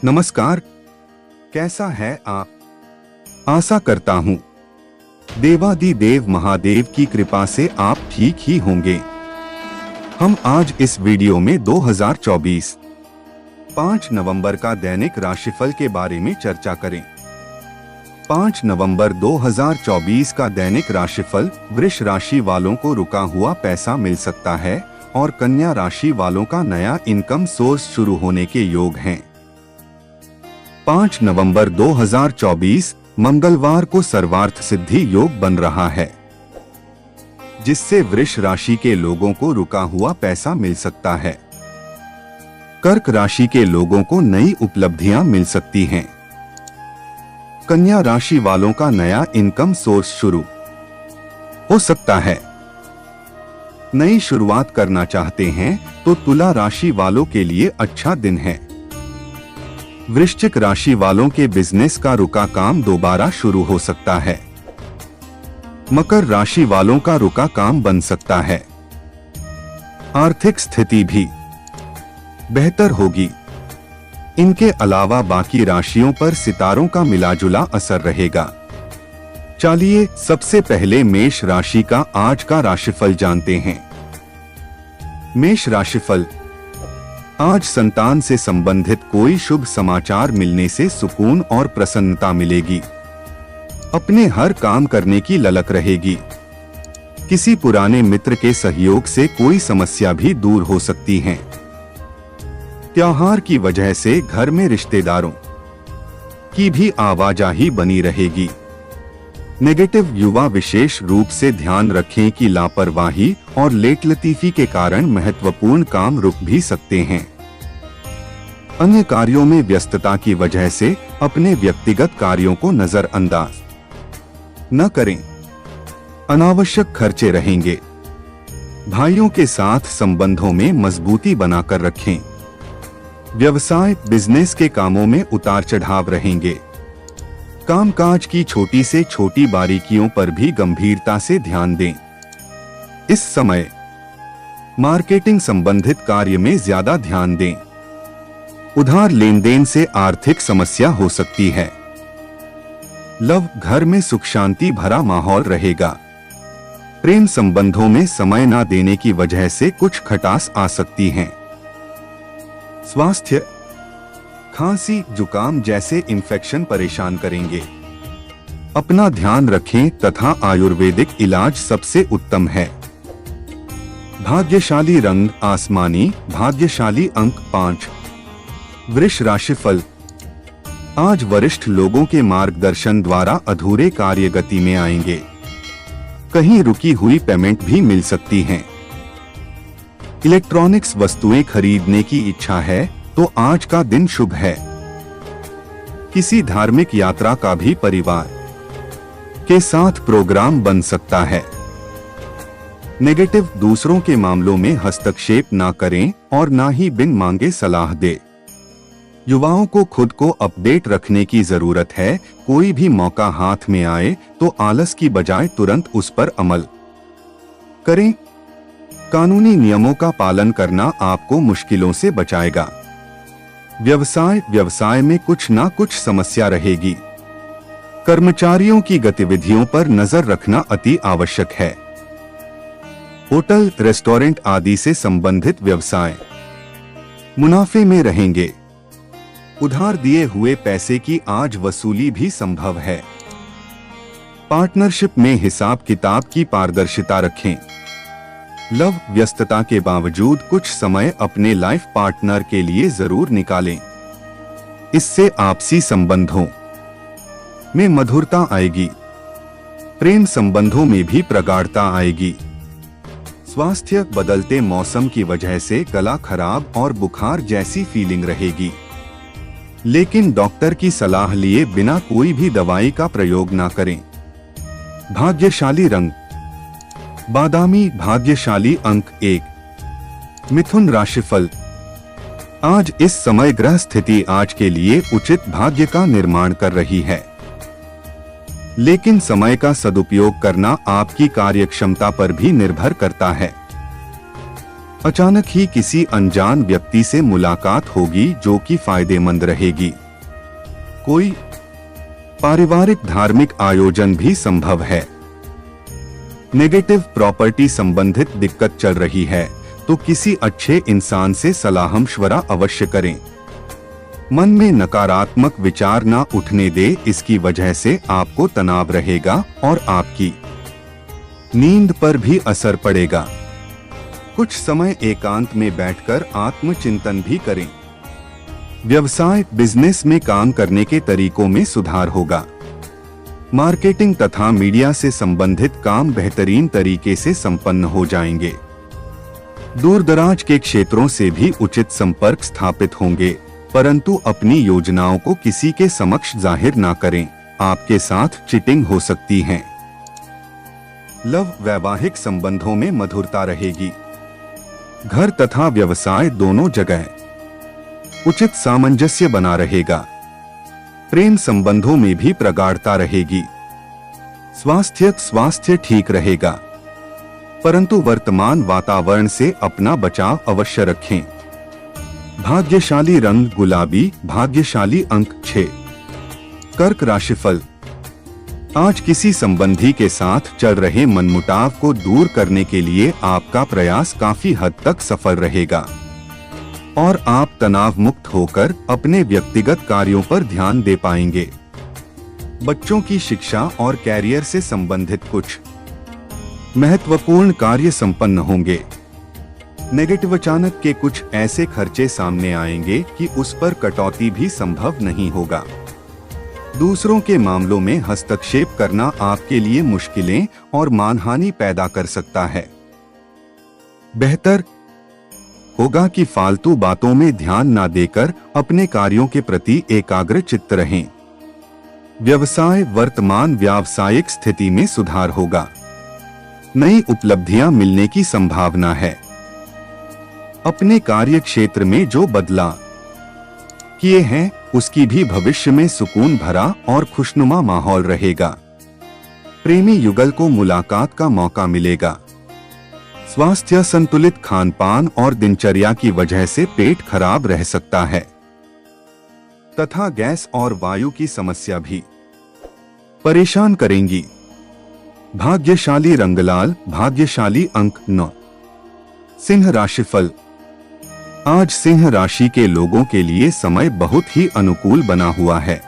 नमस्कार, कैसा है आप? आशा करता हूँ देवादिदेव महादेव की कृपा से आप ठीक ही होंगे। हम आज इस वीडियो में 2024 5 नवंबर का दैनिक राशिफल के बारे में चर्चा करें। 5 नवंबर 2024 का दैनिक राशिफल वृष राशि वालों को रुका हुआ पैसा मिल सकता है और कन्या राशि वालों का नया इनकम सोर्स शुरू होने के योग हैं। 5 नवंबर 2024 मंगलवार को सर्वार्थ सिद्धि योग बन रहा है, जिससे वृष राशि के लोगों को रुका हुआ पैसा मिल सकता है। कर्क राशि के लोगों को नई उपलब्धियां मिल सकती हैं। कन्या राशि वालों का नया इनकम सोर्स शुरू हो सकता है। नई शुरुआत करना चाहते हैं तो तुला राशि वालों के लिए अच्छा दिन है। वृश्चिक राशि वालों के बिजनेस का रुका काम दोबारा शुरू हो सकता है। मकर राशि वालों का रुका काम बन सकता है। आर्थिक स्थिति भी बेहतर होगी। इनके अलावा बाकी राशियों पर सितारों का मिलाजुला असर रहेगा। चलिए सबसे पहले मेष राशि का आज का राशिफल जानते हैं। मेष राशिफल, आज संतान से संबंधित कोई शुभ समाचार मिलने से सुकून और प्रसन्नता मिलेगी। अपने हर काम करने की ललक रहेगी। किसी पुराने मित्र के सहयोग से कोई समस्या भी दूर हो सकती है। त्योहार की वजह से घर में रिश्तेदारों की भी आवाजाही बनी रहेगी। नेगेटिव युवा विशेष रूप से ध्यान रखें कि लापरवाही और लेटलतीफी के कारण महत्वपूर्ण काम रुक भी सकते हैं। अन्य कार्यों में व्यस्तता की वजह से अपने व्यक्तिगत कार्यों को नजरअंदाज न करें। अनावश्यक खर्चे रहेंगे। भाइयों के साथ संबंधों में मजबूती बनाकर रखें। व्यवसाय बिजनेस के कामों में उतार चढ़ाव रहेंगे। कामकाज की छोटी से छोटी बारीकियों पर भी गंभीरता से ध्यान दें। इस समय मार्केटिंग संबंधित कार्य में ज्यादा ध्यान दें। उधार लेन देन से आर्थिक समस्या हो सकती है। लव घर में सुख शांति भरा माहौल रहेगा। प्रेम संबंधों में समय न देने की वजह से कुछ खटास आ सकती है। स्वास्थ्य, खांसी जुकाम जैसे इन्फेक्शन परेशान करेंगे। अपना ध्यान रखें तथा आयुर्वेदिक इलाज सबसे उत्तम है। भाग्यशाली रंग आसमानी, भाग्यशाली अंक 5। वृष राशिफल, आज वरिष्ठ लोगों के मार्गदर्शन द्वारा अधूरे कार्य गति में आएंगे। कहीं रुकी हुई पेमेंट भी मिल सकती हैं। इलेक्ट्रॉनिक्स वस्तुएं खरीदने की इच्छा है तो आज का दिन शुभ है। किसी धार्मिक यात्रा का भी परिवार के साथ प्रोग्राम बन सकता है। नेगेटिव, दूसरों के मामलों में हस्तक्षेप ना करें और ना ही बिन मांगे सलाह दे। युवाओं को खुद को अपडेट रखने की जरूरत है। कोई भी मौका हाथ में आए तो आलस की बजाय तुरंत उस पर अमल करें। कानूनी नियमों का पालन करना आपको मुश्किलों से बचाएगा। व्यवसाय में कुछ ना कुछ समस्या रहेगी। कर्मचारियों की गतिविधियों पर नजर रखना अति आवश्यक है। होटल, रेस्टोरेंट आदि से संबंधित व्यवसाय मुनाफे में रहेंगे। उधार दिए हुए पैसे की आज वसूली भी संभव है। पार्टनरशिप में हिसाब किताब की पारदर्शिता रखें। लव, व्यस्तता के बावजूद कुछ समय अपने लाइफ पार्टनर के लिए जरूर निकालें। इससे आपसी संबंधों में मधुरता आएगी। प्रेम संबंधों में भी प्रगाढ़ता आएगी। स्वास्थ्य, बदलते मौसम की वजह से गला खराब और बुखार जैसी फीलिंग रहेगी, लेकिन डॉक्टर की सलाह लिए बिना कोई भी दवाई का प्रयोग ना करें। भाग्यशाली रंग बादामी, भाग्यशाली अंक 1। मिथुन राशिफल, आज इस समय ग्रह स्थिति आज के लिए उचित भाग्य का निर्माण कर रही है, लेकिन समय का सदुपयोग करना आपकी कार्यक्षमता पर भी निर्भर करता है। अचानक ही किसी अनजान व्यक्ति से मुलाकात होगी जो कि फायदेमंद रहेगी। कोई पारिवारिक धार्मिक आयोजन भी संभव है। नेगेटिव प्रॉपर्टी संबंधित दिक्कत चल रही है तो किसी अच्छे इंसान से सलाह-मशवरा अवश्य करें। मन में नकारात्मक विचार ना उठने दे, इसकी वजह से आपको तनाव रहेगा और आपकी नींद पर भी असर पड़ेगा। कुछ समय एकांत में बैठकर आत्मचिंतन भी करें। व्यवसाय बिजनेस में काम करने के तरीकों में सुधार होगा। मार्केटिंग तथा मीडिया से संबंधित काम बेहतरीन तरीके से संपन्न हो जाएंगे। दूर दराज के क्षेत्रों से भी उचित संपर्क स्थापित होंगे, परंतु अपनी योजनाओं को किसी के समक्ष जाहिर ना करें, आपके साथ चीटिंग हो सकती है। लव वैवाहिक संबंधों में मधुरता रहेगी। घर तथा व्यवसाय दोनों जगह उचित सामंजस्य बना रहेगा। प्रेम संबंधों में भी प्रगाढ़ता रहेगी। स्वास्थ्य ठीक रहेगा, परंतु वर्तमान वातावरण से अपना बचाव अवश्य रखें। भाग्यशाली रंग गुलाबी, भाग्यशाली अंक 6। कर्क राशिफल। आज किसी संबंधी के साथ चल रहे मनमुटाव को दूर करने के लिए आपका प्रयास काफी हद तक सफल रहेगा और आप तनाव मुक्त होकर अपने व्यक्तिगत कार्यों पर ध्यान दे पाएंगे। बच्चों की शिक्षा और कैरियर से संबंधित कुछ महत्वपूर्ण कार्य संपन्न होंगे। नेगेटिव अचानक के कुछ ऐसे खर्चे सामने आएंगे कि उस पर कटौती भी संभव नहीं होगा। दूसरों के मामलों में हस्तक्षेप करना आपके लिए मुश्किलें और मानहानि पैदा कर सकता है। बेहतर होगा कि फालतू बातों में ध्यान न देकर अपने कार्यों के प्रति एकाग्र चित्त रहें। व्यवसाय वर्तमान व्यावसायिक स्थिति में सुधार होगा। नई उपलब्धियां मिलने की संभावना है। अपने कार्य क्षेत्र में जो बदलाव किए हैं उसकी भी भविष्य में सुकून भरा और खुशनुमा माहौल रहेगा। प्रेमी युगल को मुलाकात का मौका मिलेगा। स्वास्थ्य संतुलित खानपान और दिनचर्या की वजह से पेट खराब रह सकता है तथा गैस और वायु की समस्या भी परेशान करेंगी। भाग्यशाली रंग लाल, भाग्यशाली अंक 9। सिंह राशिफल। आज सिंह राशि के लोगों के लिए समय बहुत ही अनुकूल बना हुआ है।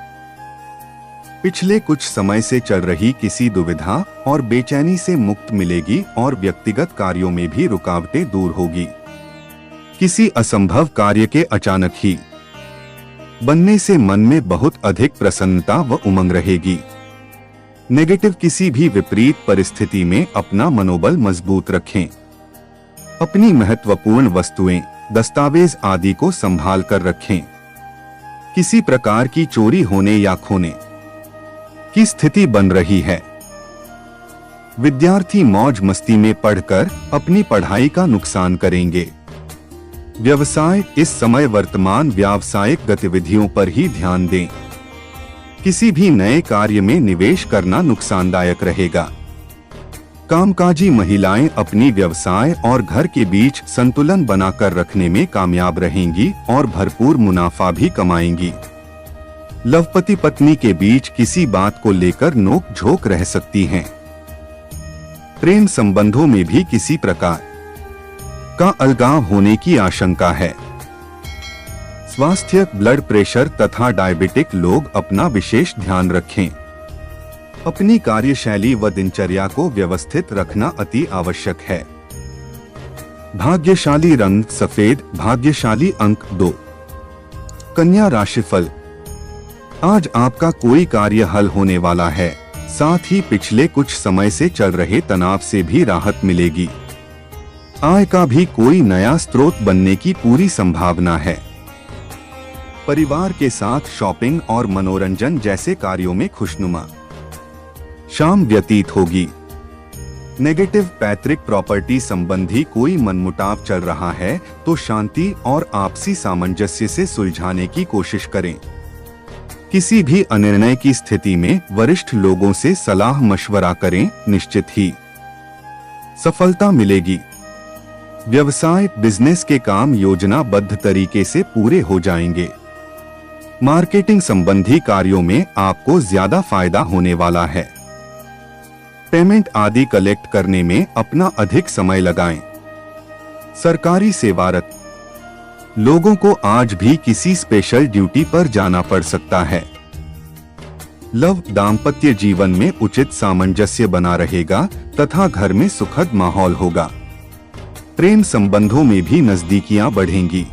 पिछले कुछ समय से चल रही किसी दुविधा और बेचैनी से मुक्त मिलेगी और व्यक्तिगत कार्यों में भी रुकावटें दूर होगी। किसी असंभव कार्य के अचानक ही बनने से मन में बहुत अधिक प्रसन्नता व उमंग रहेगी। नेगेटिव किसी भी विपरीत परिस्थिति में अपना मनोबल मजबूत रखें। अपनी महत्वपूर्ण वस्तुएं, दस्तावेज आदि को संभाल कर रखें। किसी प्रकार की चोरी होने या खोने की स्थिति बन रही है। विद्यार्थी मौज मस्ती में पढ़कर अपनी पढ़ाई का नुकसान करेंगे। व्यवसाय इस समय वर्तमान व्यावसायिक गतिविधियों पर ही ध्यान दें। किसी भी नए कार्य में निवेश करना नुकसानदायक रहेगा। कामकाजी महिलाएं अपनी व्यवसाय और घर के बीच संतुलन बनाकर रखने में कामयाब रहेंगी और भरपूर मुनाफा भी कमाएंगी। लव पति पत्नी के बीच किसी बात को लेकर नोक झोंक रह सकती हैं। प्रेम संबंधों में भी किसी प्रकार का अलगाव होने की आशंका है। स्वास्थ्य ब्लड प्रेशर तथा डायबिटिक लोग अपना विशेष ध्यान रखें। अपनी कार्यशैली व दिनचर्या को व्यवस्थित रखना अति आवश्यक है। भाग्यशाली रंग सफेद, भाग्यशाली अंक 2। कन्या राशिफल। आज आपका कोई कार्य हल होने वाला है, साथ ही पिछले कुछ समय से चल रहे तनाव से भी राहत मिलेगी। आय का भी कोई नया स्रोत बनने की पूरी संभावना है। परिवार के साथ शॉपिंग और मनोरंजन जैसे कार्यों में खुशनुमा शाम व्यतीत होगी। नेगेटिव पैतृक प्रॉपर्टी संबंधी कोई मनमुटाव चल रहा है तो शांति और आपसी सामंजस्य से सुलझाने की कोशिश करें। किसी भी अनिर्णय की स्थिति में वरिष्ठ लोगों से सलाह मशवरा करें, निश्चित ही सफलता मिलेगी। व्यवसाय बिजनेस के काम योजनाबद्ध तरीके से पूरे हो जाएंगे। मार्केटिंग संबंधी कार्यों में आपको ज्यादा फायदा होने वाला है। पेमेंट आदि कलेक्ट करने में अपना अधिक समय लगाएं। सरकारी सेवारत लोगों को आज भी किसी स्पेशल ड्यूटी पर जाना पड़ सकता है। लव दाम्पत्य जीवन में उचित सामंजस्य बना रहेगा तथा घर में सुखद माहौल होगा। प्रेम संबंधों में भी नजदीकियां बढ़ेंगी।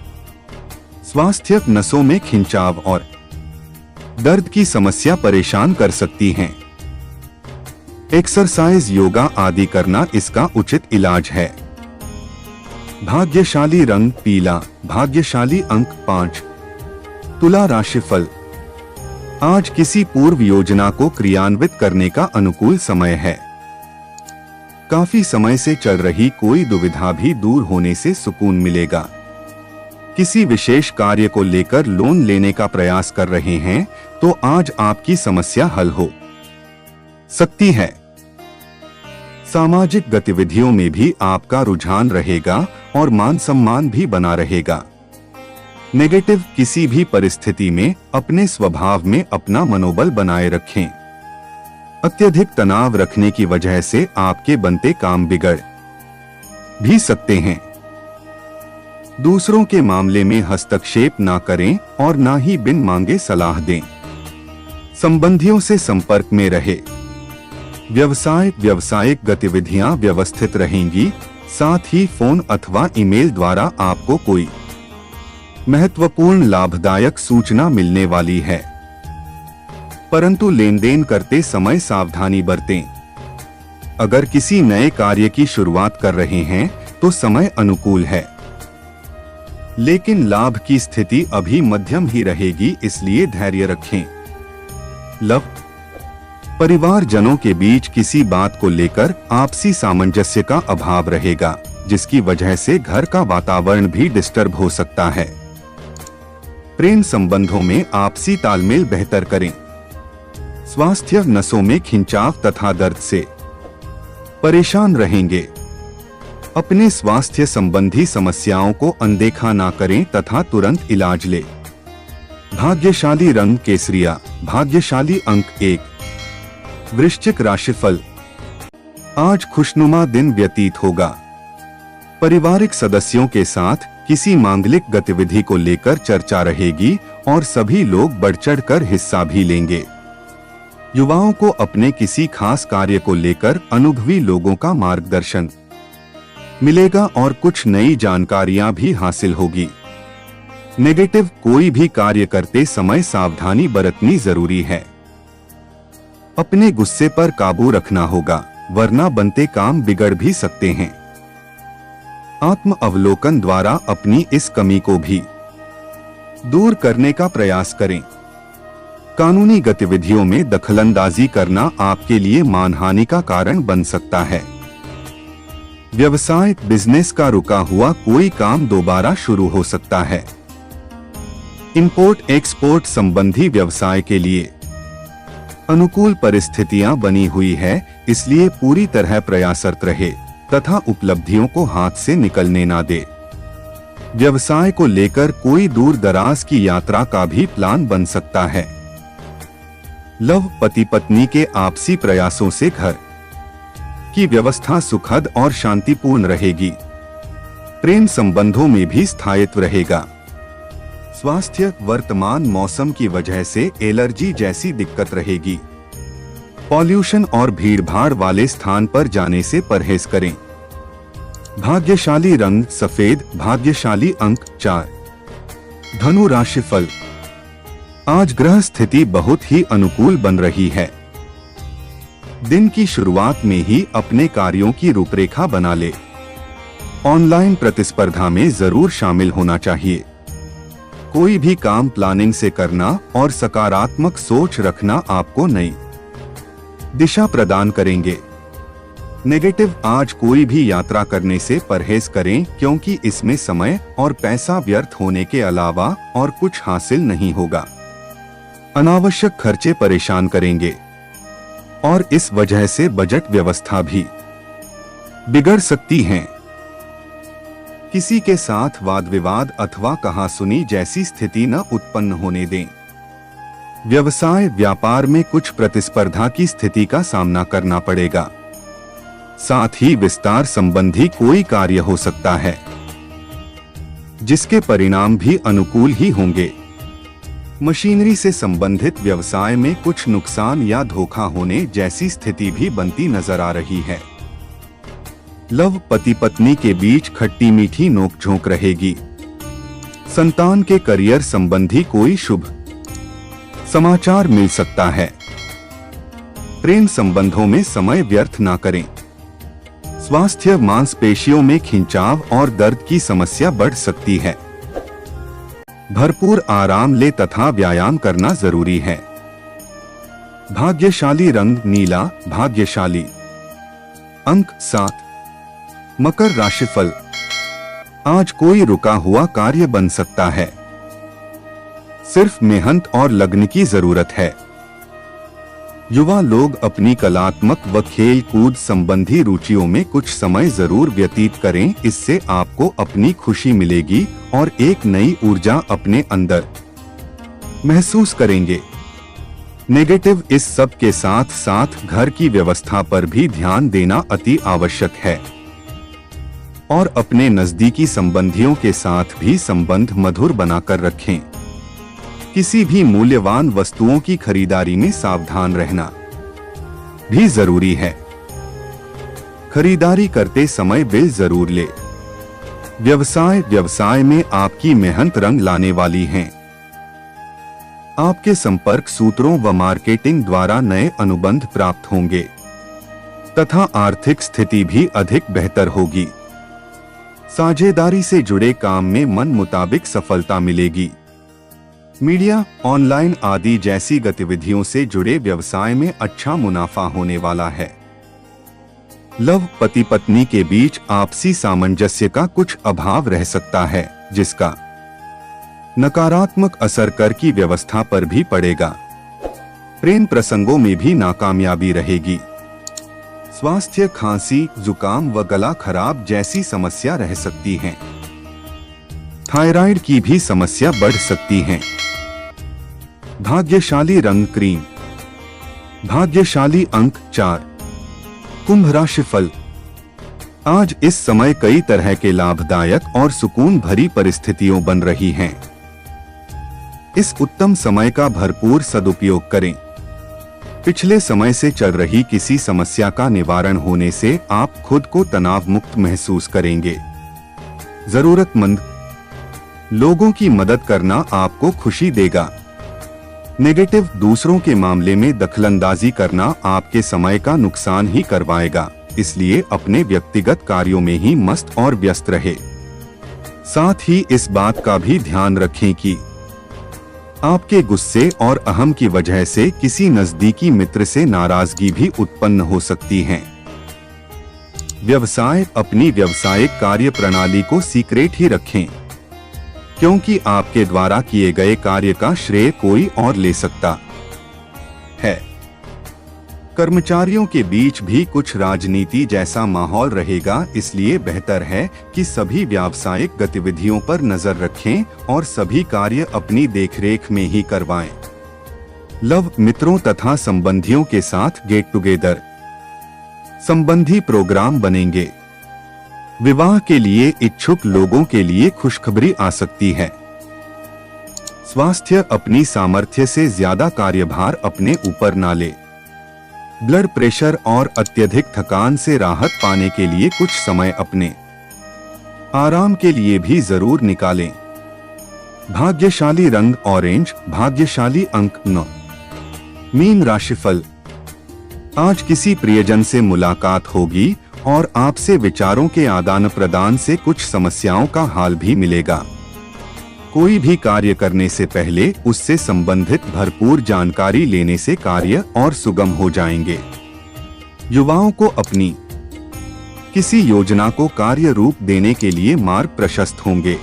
स्वास्थ्य नसों में खिंचाव और दर्द की समस्या परेशान कर सकती हैं। एक्सरसाइज योगा आदि करना इसका उचित इलाज है। भाग्यशाली रंग पीला, भाग्यशाली अंक 5। तुला राशिफल आज किसी पूर्व योजना को क्रियान्वित करने का अनुकूल समय है। काफी समय से चल रही कोई दुविधा भी दूर होने से सुकून मिलेगा। किसी विशेष कार्य को लेकर लोन लेने का प्रयास कर रहे हैं तो आज आपकी समस्या हल हो सकती है। सामाजिक गतिविधियों में भी आपका रुझान रहेगा और मान सम्मान भी बना रहेगा। नेगेटिव किसी भी परिस्थिति में अपने स्वभाव में अपना मनोबल बनाए रखें। अत्यधिक तनाव रखने की वजह से आपके बनते काम बिगड़ भी सकते हैं। दूसरों के मामले में हस्तक्षेप ना करें और ना ही बिन मांगे सलाह दें। संबंधियों से संपर्क में रहे। व्यावसायिक गतिविधियां व्यवस्थित रहेंगी। साथ ही फोन अथवा ईमेल द्वारा आपको कोई महत्वपूर्ण लाभदायक सूचना मिलने वाली है, परंतु लेन देन करते समय सावधानी बरतें। अगर किसी नए कार्य की शुरुआत कर रहे हैं तो समय अनुकूल है, लेकिन लाभ की स्थिति अभी मध्यम ही रहेगी, इसलिए धैर्य रखें। लव परिवारजनों के बीच किसी बात को लेकर आपसी सामंजस्य का अभाव रहेगा, जिसकी वजह से घर का वातावरण भी डिस्टर्ब हो सकता है। प्रेम संबंधों में आपसी तालमेल बेहतर करें। स्वास्थ्य नसों में खिंचाव तथा दर्द से परेशान रहेंगे। अपने स्वास्थ्य संबंधी समस्याओं को अनदेखा ना करें तथा तुरंत इलाज ले। भाग्यशाली रंग केसरिया, भाग्यशाली अंक 1। वृश्चिक राशिफल आज खुशनुमा दिन व्यतीत होगा। पारिवारिक सदस्यों के साथ किसी मांगलिक गतिविधि को लेकर चर्चा रहेगी और सभी लोग बढ़-चढ़ कर हिस्सा भी लेंगे। युवाओं को अपने किसी खास कार्य को लेकर अनुभवी लोगों का मार्गदर्शन मिलेगा और कुछ नई जानकारियां भी हासिल होगी। नेगेटिव कोई भी कार्य करते समय सावधानी बरतनी जरूरी है। अपने गुस्से पर काबू रखना होगा, वरना बनते काम बिगड़ भी सकते हैं। आत्म अवलोकन द्वारा अपनी इस कमी को भी दूर करने का प्रयास करें। कानूनी गतिविधियों में दखलंदाजी करना आपके लिए मानहानि का कारण बन सकता है। व्यवसाय बिजनेस का रुका हुआ कोई काम दोबारा शुरू हो सकता है। इंपोर्ट एक्सपोर्ट संबंधी व्यवसाय के लिए अनुकूल परिस्थितियां बनी हुई है, इसलिए पूरी तरह प्रयासरत रहे तथा उपलब्धियों को हाथ से निकलने ना दे। व्यवसाय को लेकर कोई दूर दराज की यात्रा का भी प्लान बन सकता है। लव पति पत्नी के आपसी प्रयासों से घर की व्यवस्था सुखद और शांतिपूर्ण रहेगी। प्रेम संबंधों में भी स्थायित्व रहेगा। स्वास्थ्य वर्तमान मौसम की वजह से एलर्जी जैसी दिक्कत रहेगी। पॉल्यूशन और भीड़भाड़ वाले स्थान पर जाने से परहेज करें। भाग्यशाली रंग सफेद, भाग्यशाली अंक 4। धनु राशिफल आज ग्रह स्थिति बहुत ही अनुकूल बन रही है। दिन की शुरुआत में ही अपने कार्यों की रूपरेखा बना ले। ऑनलाइन प्रतिस्पर्धा में जरूर शामिल होना चाहिए। कोई भी काम प्लानिंग से करना और सकारात्मक सोच रखना आपको नई दिशा प्रदान करेंगे। नेगेटिव आज कोई भी यात्रा करने से परहेज करें, क्योंकि इसमें समय और पैसा व्यर्थ होने के अलावा और कुछ हासिल नहीं होगा। अनावश्यक खर्चे परेशान करेंगे और इस वजह से बजट व्यवस्था भी बिगड़ सकती है। किसी के साथ वाद विवाद अथवा कहासुनी जैसी स्थिति न उत्पन्न होने दें। व्यवसाय व्यापार में कुछ प्रतिस्पर्धा की स्थिति का सामना करना पड़ेगा। साथ ही विस्तार संबंधी कोई कार्य हो सकता है, जिसके परिणाम भी अनुकूल ही होंगे। मशीनरी से संबंधित व्यवसाय में कुछ नुकसान या धोखा होने जैसी स्थिति भी बनती नजर आ रही है। लव पति पत्नी के बीच खट्टी मीठी नोकझोंक रहेगी। संतान के करियर संबंधी कोई शुभ समाचार मिल सकता है। प्रेम संबंधों में समय व्यर्थ ना करें। स्वास्थ्य मांसपेशियों में खिंचाव और दर्द की समस्या बढ़ सकती है। भरपूर आराम ले तथा व्यायाम करना जरूरी है। भाग्यशाली रंग नीला, भाग्यशाली अंक 7। मकर राशिफल, आज कोई रुका हुआ कार्य बन सकता है। सिर्फ मेहनत और लगन की जरूरत है। युवा लोग अपनी कलात्मक व खेल कूद संबंधी रुचियों में कुछ समय जरूर व्यतीत करें। इससे आपको अपनी खुशी मिलेगी और एक नई ऊर्जा अपने अंदर महसूस करेंगे। नेगेटिव इस सब के साथ साथ घर की व्यवस्था पर भी ध्यान देना अति आवश्यक है और अपने नजदीकी संबंधियों के साथ भी संबंध मधुर बनाकर रखें। किसी भी मूल्यवान वस्तुओं की खरीदारी में सावधान रहना भी जरूरी है। खरीदारी करते समय बिल जरूर ले। व्यवसाय में आपकी मेहनत रंग लाने वाली है। आपके संपर्क सूत्रों व मार्केटिंग द्वारा नए अनुबंध प्राप्त होंगे तथा आर्थिक स्थिति भी अधिक बेहतर होगी। साझेदारी से जुड़े काम में मन मुताबिक सफलता मिलेगी। मीडिया, ऑनलाइन आदि जैसी गतिविधियों से जुड़े व्यवसाय में अच्छा मुनाफा होने वाला है। लव पति पत्नी के बीच आपसी सामंजस्य का कुछ अभाव रह सकता है, जिसका नकारात्मक असर कर की व्यवस्था पर भी पड़ेगा। प्रेम प्रसंगों में भी नाकामयाबी रहेगी। स्वास्थ्य खांसी, जुकाम व गला खराब जैसी समस्या रह सकती है। थायराइड की भी समस्या बढ़ सकती है। भाग्यशाली रंग क्रीम, भाग्यशाली अंक 4। कुंभ राशिफल, आज इस समय कई तरह के लाभदायक और सुकून भरी परिस्थितियों बन रही हैं। इस उत्तम समय का भरपूर सदुपयोग करें। पिछले समय से चल रही किसी समस्या का निवारण होने से आप खुद को तनाव मुक्त महसूस करेंगे। जरूरतमंद लोगों की मदद करना आपको खुशी देगा। नेगेटिव दूसरों के मामले में दखलंदाजी करना आपके समय का नुकसान ही करवाएगा, इसलिए अपने व्यक्तिगत कार्यों में ही मस्त और व्यस्त रहे। साथ ही इस बात का भी ध्यान रखें कि आपके गुस्से और अहम की वजह से किसी नजदीकी मित्र से नाराजगी भी उत्पन्न हो सकती है। व्यवसाय, अपनी व्यावसायिक कार्य प्रणाली को सीक्रेट ही रखें, क्योंकि आपके द्वारा किए गए कार्य का श्रेय कोई और ले सकता है। कर्मचारियों के बीच भी कुछ राजनीति जैसा माहौल रहेगा, इसलिए बेहतर है कि सभी व्यावसायिक गतिविधियों पर नजर रखें और सभी कार्य अपनी देखरेख में ही करवाएं। लव, मित्रों तथा संबंधियों के साथ गेट टुगेदर संबंधी प्रोग्राम बनेंगे। विवाह के लिए इच्छुक लोगों के लिए खुशखबरी आ सकती है। स्वास्थ्य, अपनी सामर्थ्य से ज्यादा कार्यभार अपने ऊपर ना ले। ब्लड प्रेशर और अत्यधिक थकान से राहत पाने के लिए कुछ समय अपने आराम के लिए भी जरूर निकालें। भाग्यशाली रंग ऑरेंज, भाग्यशाली अंक 9। मीन राशिफल, आज किसी प्रियजन से मुलाकात होगी और आपसे विचारों के आदान प्रदान से कुछ समस्याओं का हाल भी मिलेगा। कोई भी कार्य करने से पहले उससे संबंधित भरपूर जानकारी लेने से कार्य और सुगम हो जाएंगे। युवाओं को अपनी किसी योजना को कार्य रूप देने के लिए मार्ग प्रशस्त होंगे।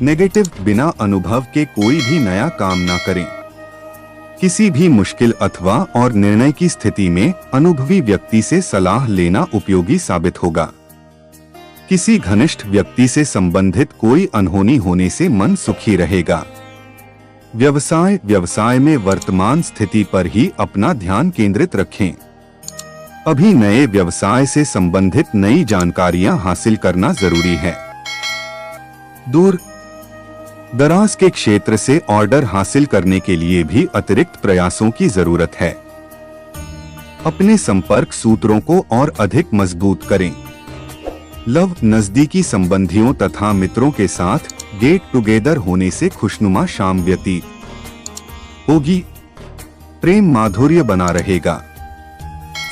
नेगेटिव, बिना अनुभव के कोई भी नया काम ना करें। किसी भी मुश्किल अथवा और निर्णय की स्थिति में अनुभवी व्यक्ति से सलाह लेना उपयोगी साबित होगा। किसी घनिष्ठ व्यक्ति से संबंधित कोई अनहोनी होने से मन सुखी रहेगा। व्यवसाय में वर्तमान स्थिति पर ही अपना ध्यान केंद्रित रखें। अभी नए व्यवसाय से संबंधित नई जानकारियां हासिल करना जरूरी है। दूर दराज के क्षेत्र से ऑर्डर हासिल करने के लिए भी अतिरिक्त प्रयासों की जरूरत है। अपने संपर्क सूत्रों को और अधिक मजबूत करें। नजदीकी संबंधियों तथा मित्रों के साथ गेट टुगेदर होने से खुशनुमा शाम व्यतीत होगी। प्रेम माधुर्य बना रहेगा।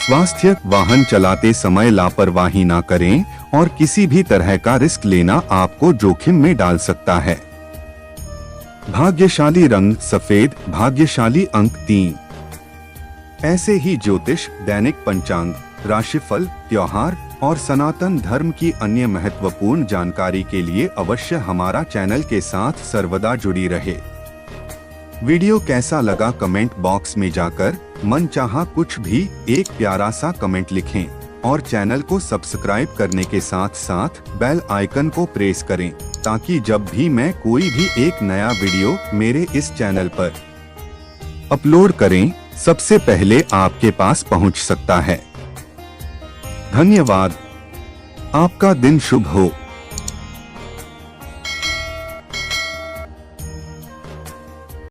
स्वास्थ्य, वाहन चलाते समय लापरवाही ना करें और किसी भी तरह का रिस्क लेना आपको जोखिम में डाल सकता है। भाग्यशाली रंग सफेद, भाग्यशाली अंक 3। ऐसे ही ज्योतिष, दैनिक पंचांग, राशिफल, त्योहार और सनातन धर्म की अन्य महत्वपूर्ण जानकारी के लिए अवश्य हमारा चैनल के साथ सर्वदा जुड़ी रहे। वीडियो कैसा लगा कमेंट बॉक्स में जाकर मनचाहा कुछ भी एक प्यारा सा कमेंट लिखें और चैनल को सब्सक्राइब करने के साथ साथ बेल आइकन को प्रेस करें ताकि जब भी मैं कोई भी एक नया वीडियो मेरे इस चैनल पर अपलोड करें सबसे पहले आपके पास पहुंच सकता है। धन्यवाद। आपका दिन शुभ हो।